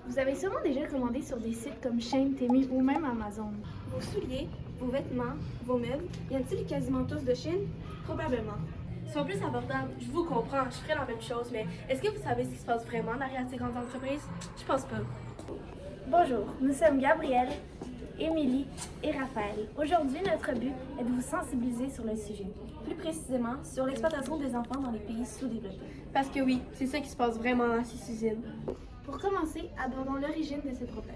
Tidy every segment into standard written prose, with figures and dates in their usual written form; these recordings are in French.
Vous avez sûrement déjà commandé sur des sites comme Shein, Temu ou même Amazon. Vos souliers, vos vêtements, vos meubles, viennent-ils quasiment tous de Chine? Probablement. Ils sont plus abordables, je vous comprends, je ferais la même chose, mais est-ce que vous savez ce qui se passe vraiment derrière ces grandes entreprises? Je pense pas. Bonjour, nous sommes Gabrielle, Émilie et Raphaël. Aujourd'hui, notre but est de vous sensibiliser sur le sujet. Plus précisément, sur l'exploitation des enfants dans les pays sous-développés. Parce que oui, c'est ça qui se passe vraiment dans ces usines. Pour commencer, abordons l'origine de ce problème.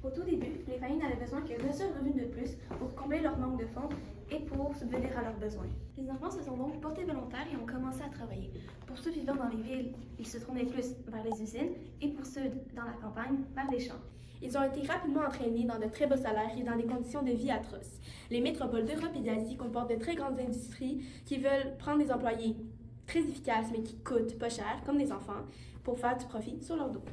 Au tout début, les familles n'avaient besoin qu'un seul revenu de plus pour combler leur manque de fonds et pour subvenir à leurs besoins. Les enfants se sont donc portés volontaires et ont commencé à travailler. Pour ceux vivant dans les villes, ils se tournaient plus vers les usines et pour ceux dans la campagne, vers les champs. Ils ont été rapidement entraînés dans de très bas salaires et dans des conditions de vie atroces. Les métropoles d'Europe et d'Asie comportent de très grandes industries qui veulent prendre des employés très efficaces mais qui coûtent pas cher, comme des enfants, pour faire du profit sur leur dos.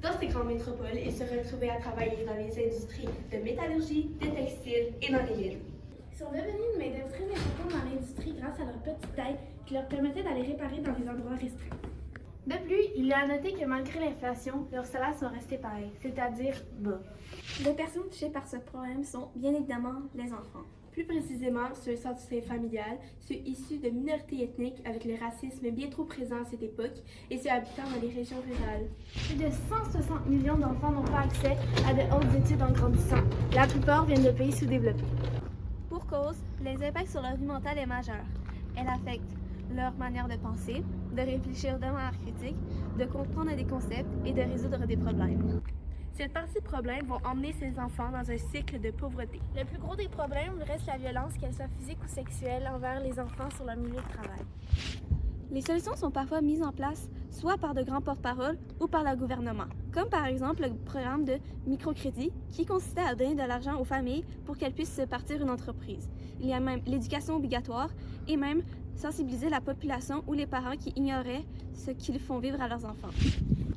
Dans ces grandes métropoles, ils se retrouvaient à travailler dans les industries de métallurgie, de textile et dans les mines. Ils sont devenus une main-d'œuvre très importante dans l'industrie grâce à leur petite taille qui leur permettait d'aller réparer dans des endroits restreints. De plus, il est à noter que malgré l'inflation, leurs salaires sont restés pareils, c'est-à-dire bas. Les personnes touchées par ce problème sont bien évidemment les enfants. Plus précisément, ceux sans soutien familial, ceux issus de minorités ethniques avec le racisme bien trop présent à cette époque et ceux habitant dans les régions rurales. Plus de 160 millions d'enfants n'ont pas accès à de hautes études en grandissant. La plupart viennent de pays sous-développés. Pour cause, les impacts sur leur vie mentale est majeur. Elle affecte leur manière de penser, de réfléchir de manière critique, de comprendre des concepts et de résoudre des problèmes. Cette partie de problèmes vont emmener ces enfants dans un cycle de pauvreté. Le plus gros des problèmes reste la violence, qu'elle soit physique ou sexuelle, envers les enfants sur leur milieu de travail. Les solutions sont parfois mises en place soit par de grands porte-paroles ou par le gouvernement, comme par exemple le programme de microcrédit qui consistait à donner de l'argent aux familles pour qu'elles puissent se partir une entreprise. Il y a même l'éducation obligatoire et même sensibiliser la population ou les parents qui ignoraient ce qu'ils font vivre à leurs enfants.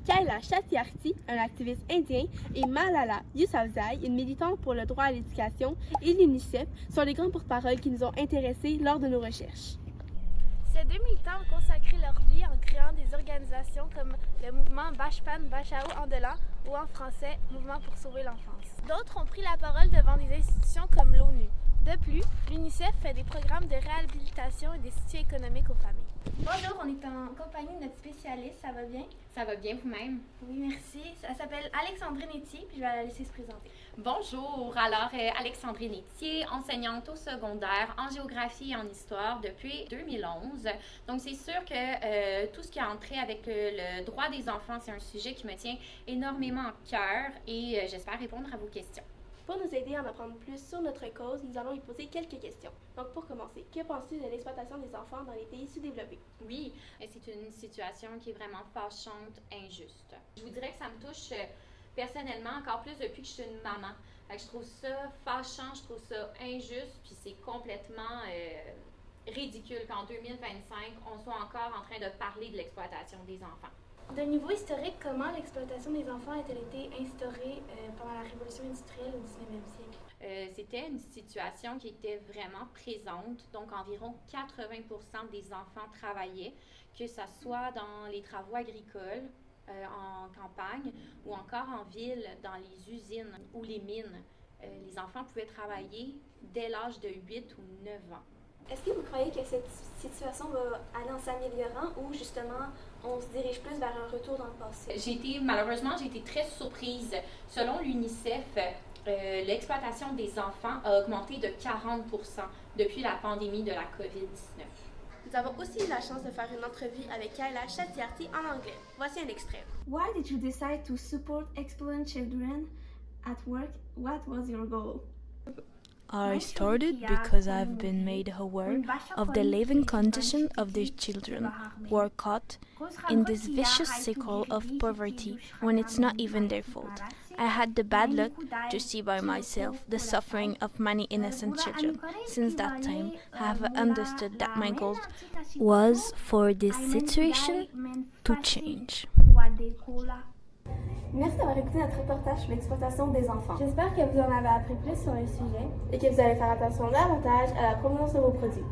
Kailash Satyarthi, un activiste indien, et Malala Yousafzai, une militante pour le droit à l'éducation, et l'UNICEF sont les grands porte-paroles qui nous ont intéressés lors de nos recherches. Ces deux militants ont consacré leur vie en créant des organisations comme le mouvement Bachpan Bachao Andelan ou en français Mouvement pour sauver l'enfance. D'autres ont pris la parole devant des institutions comme l'ONU. De plus, l'UNICEF fait des programmes de réhabilitation et des soutiens économiques aux familles. Bonjour, on est en compagnie de notre spécialiste, ça va bien? Ça va bien vous-même? Oui, merci. Elle s'appelle Alexandrine Etier, puis je vais la laisser se présenter. Bonjour, alors Alexandrine Etier, enseignante au secondaire en géographie et en histoire depuis 2011. Donc c'est sûr que tout ce qui a entré avec le droit des enfants, c'est un sujet qui me tient énormément à cœur et j'espère répondre à vos questions. Pour nous aider à en apprendre plus sur notre cause, nous allons y poser quelques questions. Donc pour commencer, que penses-tu de l'exploitation des enfants dans les pays sous-développés? Oui, c'est une situation qui est vraiment fâchante, injuste. Je vous dirais que ça me touche personnellement encore plus depuis que je suis une maman. Fait que je trouve ça fâchant, je trouve ça injuste, puis c'est complètement ridicule qu'en 2025, on soit encore en train de parler de l'exploitation des enfants. De niveau historique, comment l'exploitation des enfants a-t-elle été instaurée pendant la Révolution industrielle au 19e siècle? C'était une situation qui était vraiment présente. Donc, environ 80% des enfants travaillaient, que ce soit dans les travaux agricoles, en campagne ou encore en ville, dans les usines ou les mines. Les enfants pouvaient travailler dès l'âge de 8 ou 9 ans. Est-ce que vous croyez que cette situation va aller en s'améliorant ou justement on se dirige plus vers un retour dans le passé? Malheureusement, j'ai été très surprise. Selon l'UNICEF, l'exploitation des enfants a augmenté de 40% depuis la pandémie de la COVID-19. Nous avons aussi eu la chance de faire une entrevue avec Kailash Satyarthi en anglais. Voici un extrait. Why did you decide to support exploiting children at work? What was your goal? I started because I've been made aware of the living condition of these children who are caught in this vicious cycle of poverty when it's not even their fault. I had the bad luck to see by myself the suffering of many innocent children. Since that time, I have understood that my goal was for this situation to change. Merci d'avoir écouté notre reportage sur l'exploitation des enfants. J'espère que vous en avez appris plus sur le sujet Et que vous allez faire attention davantage à la provenance de vos produits.